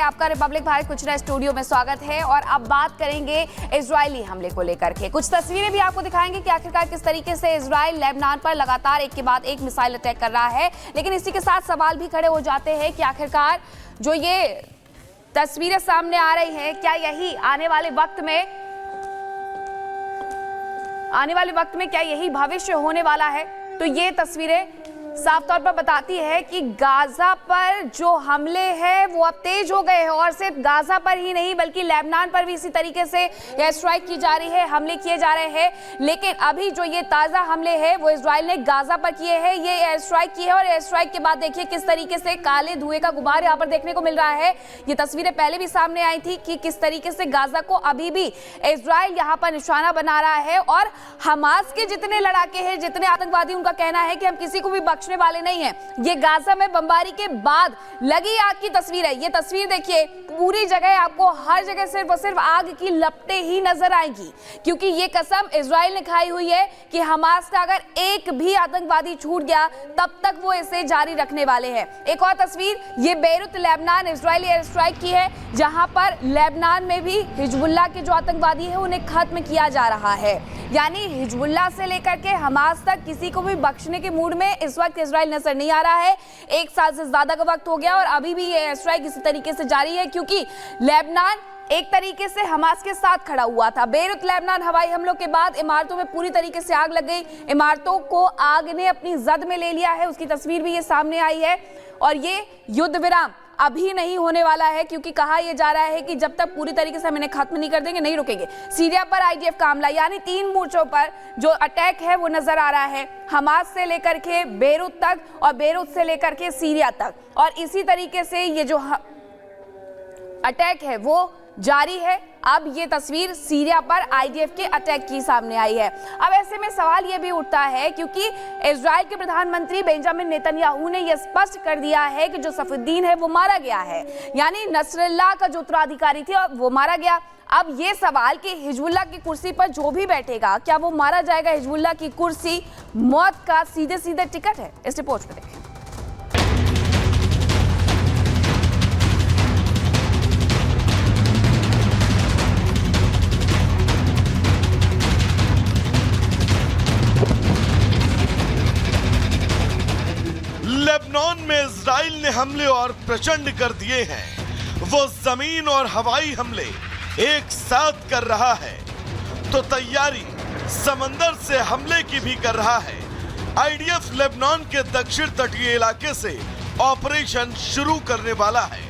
आपका रिपब्लिक भारत कुछ नया स्टूडियो में स्वागत है और अब बात करेंगे इजरायली हमले को लेकर के। कुछ तस्वीरें भी आपको दिखाएंगे कि आखिरकार किस तरीके से इजराइल लेबनान पर लगातार एक के बाद एक मिसाइल अटैक कर रहा है। लेकिन इसी के साथ सवाल भी खड़े हो जाते हैं कि आखिरकार जो ये तस्वीरें सामने आ रही हैं, क्या यही आने वाले वक्त में क्या यही भविष्य होने वाला है? तो ये तस्वीरें साफ तौर पर बताती है कि गाजा पर जो हमले हैं वो अब तेज हो गए हैं और सिर्फ गाजा पर ही नहीं बल्कि लेबनान पर भी इसी तरीके से एयर स्ट्राइक की जा रही है, हमले किए जा रहे हैं। लेकिन अभी जो ये ताज़ा हमले हैं वो इजराइल ने गाजा पर किए हैं, ये एयर स्ट्राइक की है और एयर स्ट्राइक के बाद देखिए किस तरीके से काले धुएं का गुबार यहाँ पर देखने को मिल रहा है। ये तस्वीरें पहले भी सामने आई थी कि किस तरीके से गाजा को अभी भी इजराइल यहाँ पर निशाना बना रहा है और हमास के जितने लड़ाके हैं, जितने आतंकवादी, उनका कहना है कि हम किसी को भी बख्शने वाले नहीं हैं। ये गाजा में बमबारी के बाद लगी आग की तस्वीर है। ये तस्वीर देखिए, पूरी जगह आपको हर जगह सिर्फ और सिर्फ आग की लपटें ही नजर आएंगी, क्योंकि ये कसम इजराइल ने खाई हुई है कि हमास का अगर एक भी आतंकवादी छूट गया तब तक वो इसे जारी रखने वाले हैं। एक और तस्वीर ये Beirut Lebanon Israeli air strike की है, जहां पर लेबनान में भी हिजबुल्लाह के जो आतंकवादी है उन्हें खत्म किया जा रहा है। यानी हिजबुल्लाह से लेकर के हमास तक किसी को भी बख्शने के मूड में इस वक्त इजराइल नजर नहीं आ रहा है। एक साल से ज्यादा का वक्त हो गया और अभी भी ये एयर स्ट्राइक इसी तरीके से जारी है, क्योंकि लेबनान एक तरीके से हमास के साथ खड़ा हुआ था। बेरूत लेबनान हवाई हमलों के बाद इमारतों में पूरी तरीके से आग लग गई, इमारतों को आग ने अपनी जद में ले लिया है। उसकी तस्वीर भी ये सामने आई है और ये युद्ध विराम अभी नहीं होने वाला है, क्योंकि कहा यह जा रहा है कि जब तक पूरी तरीके से हम इन्हें खत्म नहीं कर देंगे नहीं रुकेंगे। सीरिया पर आईडीएफ का हमला, यानी 3 मोर्चों पर जो अटैक है वो नजर आ रहा है, हमास से लेकर के बेरूत तक और बेरूत से लेकर के सीरिया तक। और इसी तरीके से ये जो अटैक है वो जारी है। अब ये तस्वीर सीरिया पर आईडीएफ के अटैक की सामने आई है। अब ऐसे में सवाल ये भी उठता है, क्योंकि इजराइल के प्रधानमंत्री बेंजामिन नेतन्याहू ने यह स्पष्ट कर दिया है कि जो सफुद्दीन है वो मारा गया है, यानी नसरल्लाह का जो उत्तराधिकारी थे वो मारा गया। अब ये सवाल कि हिजबुल्लाह की कुर्सी पर जो भी बैठेगा क्या वो मारा जाएगा? हिजबुल्लाह की कुर्सी मौत का सीधे सीधे टिकट है। इस रिपोर्ट में देखें। लेबनान में इजराइल ने हमले और प्रचंड कर दिए हैं। वो जमीन और हवाई हमले एक साथ कर रहा है तो तैयारी समंदर से हमले की भी कर रहा है। आईडीएफ लेबनान के दक्षिण तटीय इलाके से ऑपरेशन शुरू करने वाला है।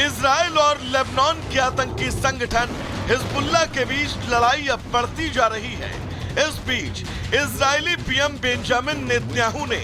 इजराइल और लेबनान के आतंकी संगठन हिजबुल्लाह के बीच लड़ाई अब बढ़ती जा रही है। इस बीच इजरायली पीएम बेंजामिन नेतन्याहू ने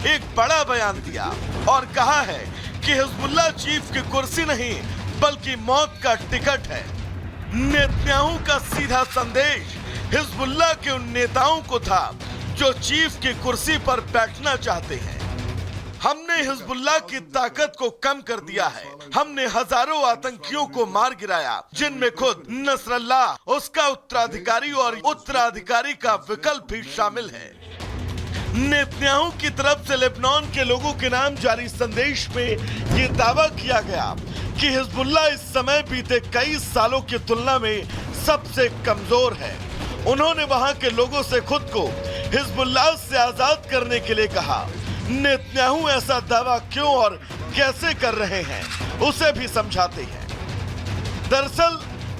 एक बड़ा बयान दिया और कहा है कि हिजबुल्लाह चीफ की कुर्सी नहीं बल्कि मौत का टिकट है। नेतन्याहू का सीधा संदेश हिजबुल्लाह के उन नेताओं को था जो चीफ की कुर्सी पर बैठना चाहते हैं। हमने हिजबुल्लाह की ताकत को कम कर दिया है। हमने हजारों आतंकियों को मार गिराया, जिनमें खुद नसरल्लाह, उसका उत्तराधिकारी और उत्तराधिकारी का विकल्प भी शामिल है। नेतन्याहू की तरफ से लेबनान के लोगों के नाम जारी संदेश में ये दावा किया गया कि हिजबुल्लाह इस समय बीते कई सालों की तुलना में सबसे कमजोर है। उन्होंने वहां के लोगों से खुद को हिजबुल्लाह से आजाद करने के लिए कहा। नेतन्याहू ऐसा दावा क्यों और कैसे कर रहे हैं उसे भी समझाते हैं। दरअसल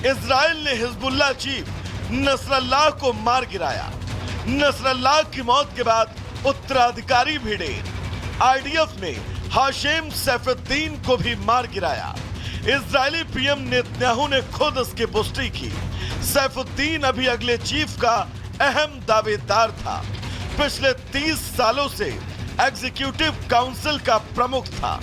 इजराइल ने हिजबुल्लाह चीफ नसरल्लाह को मार गिराया। नसरल्लाह की मौत के बाद उत्तराधिकारी भिड़े। आईडीएफ ने हाशिम सैफुद्दीन को भी मार गिराया। इजरायली पीएम नेतन्याहू ने खुद उसकी पुष्टि की। सैफुद्दीन अभी अगले चीफ का अहम दावेदार था। पिछले 30 सालों से एग्जीक्यूटिव काउंसिल का प्रमुख था।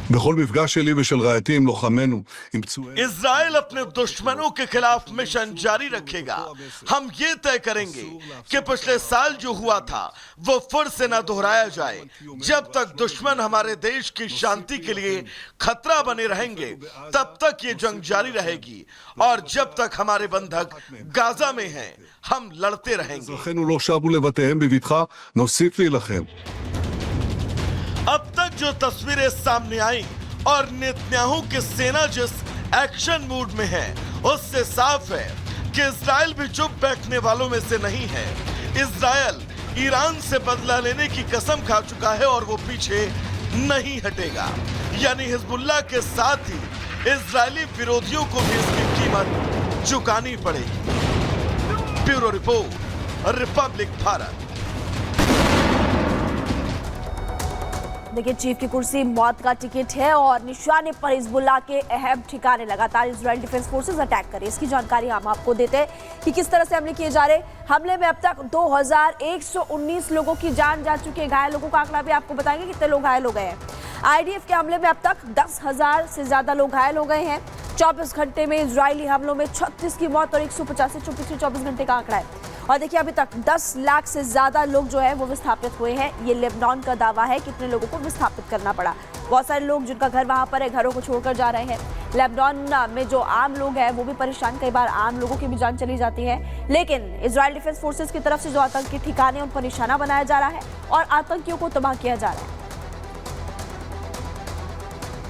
בכל מפגש שלי ושל רעייתי עם לוחמינו עם פצועי इजराइल अपने दुश्मनों के खिलाफ मिशन जारी रखेगा। हम ये तय करेंगे कि पिछले साल जो हुआ था वो फिर से न दोहराया जाए। जब तक दुश्मन हमारे देश की शांति के लिए खतरा बने रहेंगे तब तक ये जंग जारी रहेगी और जब तक हमारे बंधक गाजा में हैं हम लड़ते रहेंगे। אזרחינו לא שבו לבתיהם בבטחה, נוסיף להילחם। अब तक जो तस्वीरें सामने आई और नेतन्याहू की सेना जिस एक्शन मूड में है उससे साफ है कि इजराइल भी चुप बैठने वालों में से नहीं है। इजराइल ईरान से बदला लेने की कसम खा चुका है और वो पीछे नहीं हटेगा। यानी हिजबुल्लाह के साथ ही इजरायली विरोधियों को भी इसकी कीमत चुकानी पड़ेगी। Bureau report, Republic Bharat. देखिए, चीफ की कुर्सी मौत का टिकट है और निशाने पर हिजबुल्लाह के अहम ठिकाने लगातार इजरायल डिफेंस फोर्सेस अटैक कर रही है। इसकी जानकारी हम आपको देते हैं कि किस तरह से हमले किए जा रहे हैं। हमले में अब तक 2119 लोगों की जान जा चुकी है। घायल लोगों का आंकड़ा भी आपको बताएंगे कितने लोग घायल हो गए हैं। आईडीएफ के हमले में अब तक 10,000 से ज्यादा लोग घायल हो गए हैं। 24 घंटे में इजरायली हमलों में 36 की मौत और 185 पिछले 24 घंटे का आंकड़ा है। और देखिए, अभी तक 10 लाख से ज्यादा लोग जो है वो विस्थापित हुए हैं। ये लेबनान का दावा है। कितने लोगों को विस्थापित करना पड़ा। बहुत सारे लोग जिनका घर वहां पर है, घरों को छोड़कर जा रहे हैं। लेबनान में जो आम लोग हैं वो भी परेशान, कई बार आम लोगों की भी जान चली जाती है। लेकिन इजरायल डिफेंस फोर्सेस की तरफ से जो आतंकी ठिकाने उन पर निशाना बनाया जा रहा है और आतंकियों को तबाह किया जा रहा है।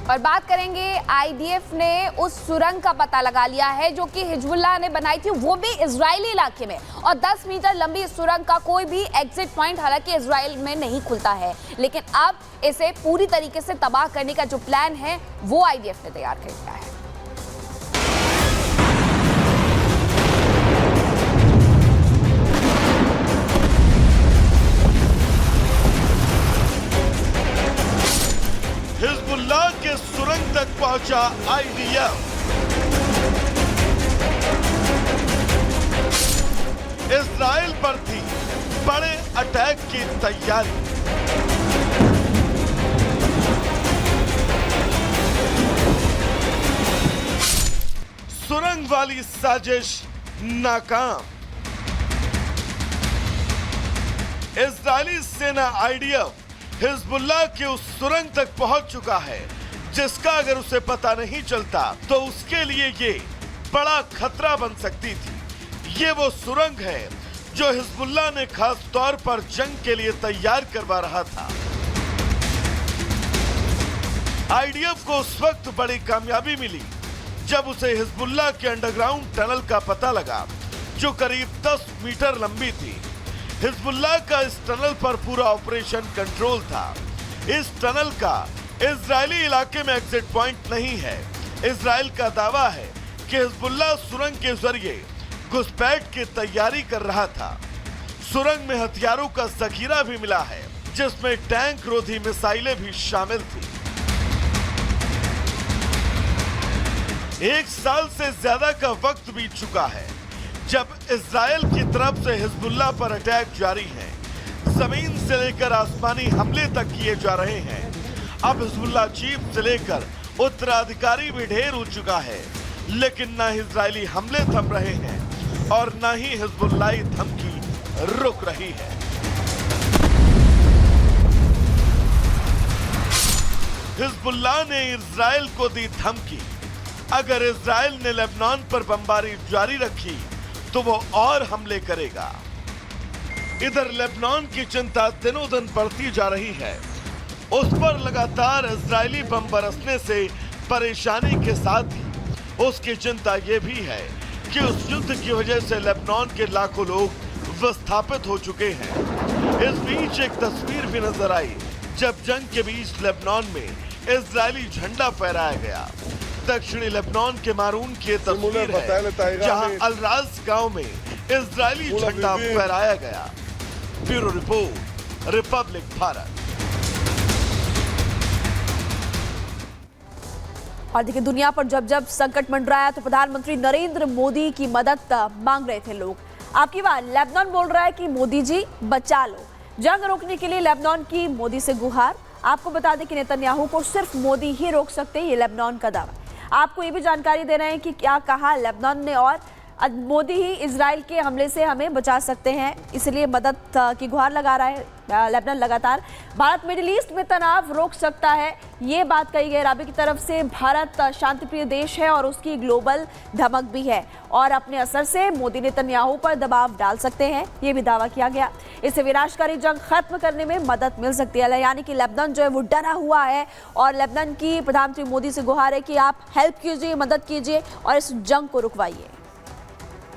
और बात करेंगे, आईडीएफ ने उस सुरंग का पता लगा लिया है जो कि हिजबुल्लाह ने बनाई थी, वो भी इजरायली इलाके में। और 10 मीटर लंबी इस सुरंग का कोई भी एग्जिट पॉइंट हालांकि इजरायल में नहीं खुलता है, लेकिन अब इसे पूरी तरीके से तबाह करने का जो प्लान है वो आईडीएफ ने तैयार कर लिया है। हिजबुल्लाह के सुरंग तक पहुंचा आईडीएफ। इजराइल पर थी बड़े अटैक की तैयारी। सुरंग वाली साजिश नाकाम। इजरायली सेना आईडीएफ हिजबुल्लाह के उस सुरंग तक पहुंच चुका है जिसका अगर उसे पता नहीं चलता तो उसके लिए ये बड़ा खतरा बन सकती थी। ये वो सुरंग है जो हिजबुल्लाह ने खास तौर पर जंग के लिए तैयार करवा रहा था। आईडीएफ को उस वक्त बड़ी कामयाबी मिली जब उसे हिजबुल्लाह के अंडरग्राउंड टनल का पता लगा जो करीब 10 मीटर लंबी थी। हिजबुल्लाह का इस टनल पर पूरा ऑपरेशन कंट्रोल था। इस टनल का इजरायली इलाके में एग्जिट पॉइंट नहीं है। इजराइल का दावा है कि हिजबुल्लाह सुरंग के जरिए घुसपैठ की तैयारी कर रहा था। सुरंग में हथियारों का जखीरा भी मिला है जिसमें टैंक रोधी मिसाइलें भी शामिल थी। 1 साल से ज्यादा का वक्त बीत चुका है जब इजराइल की तरफ से हिजबुल्लाह पर अटैक जारी है। जमीन से लेकर आसमानी हमले तक किए जा रहे हैं। अब हिजबुल्लाह चीफ से लेकर उत्तराधिकारी भी ढेर हो चुका है, लेकिन न इजरायली हमले थम रहे हैं और न ही हिजबुल्लाही धमकी रुक रही है। हिजबुल्लाह ने इजराइल को दी धमकी। अगर इजराइल ने लेबनान पर बमबारी जारी रखी तो वो और हमले करेगा। इधर लेबनान की चिंता दिनों दिन बढ़ती जा रही है। उस पर लगातार इजरायली बम बरसने से परेशानी के साथ ही उसकी चिंता ये भी है कि उस युद्ध की वजह से लेबनान के लाखों लोग विस्थापित हो चुके हैं। इस बीच एक तस्वीर भी नजर आई जब जंग के बीच लेबनान में इजरायली झंडा फहराया गया। दक्षिणी लेबनान के मारून की ये तस्वीर है जहां अलराज गांव में इजरायली झंडा फहराया गया। Bureau report, Republic Bharat. और देखिए, दुनिया पर जब जब संकट मंडराया तो प्रधानमंत्री नरेंद्र मोदी की मदद मांग रहे थे लोग। आपकी बात लेबनान बोल रहा है कि मोदी जी बचा लो। जंग रोकने के लिए लेबनान की मोदी से गुहार। आपको बता दें कि नेतन्याहू को सिर्फ मोदी ही रोक सकते हैं, ये लेबनान का दावा। आपको ये भी जानकारी दे रहे हैं कि क्या कहा लेबनान ने और मोदी ही इजराइल के हमले से हमें बचा सकते हैं, इसलिए मदद की गुहार लगा रहा है लेबनान लगातार। भारत मिडिल ईस्ट में तनाव रोक सकता है, ये बात कही गई राबी की तरफ से। भारत शांतिप्रिय देश है और उसकी ग्लोबल धमक भी है और अपने असर से मोदी नेतन्याहू पर दबाव डाल सकते हैं, ये भी दावा किया गया। इससे विनाशकारी जंग खत्म करने में मदद मिल सकती है, यानी कि लेबनान जो है वो डरा हुआ है और लेबनान की प्रधानमंत्री मोदी से गुहार है कि आप हेल्प कीजिए, मदद कीजिए और इस जंग को रुकवाइए।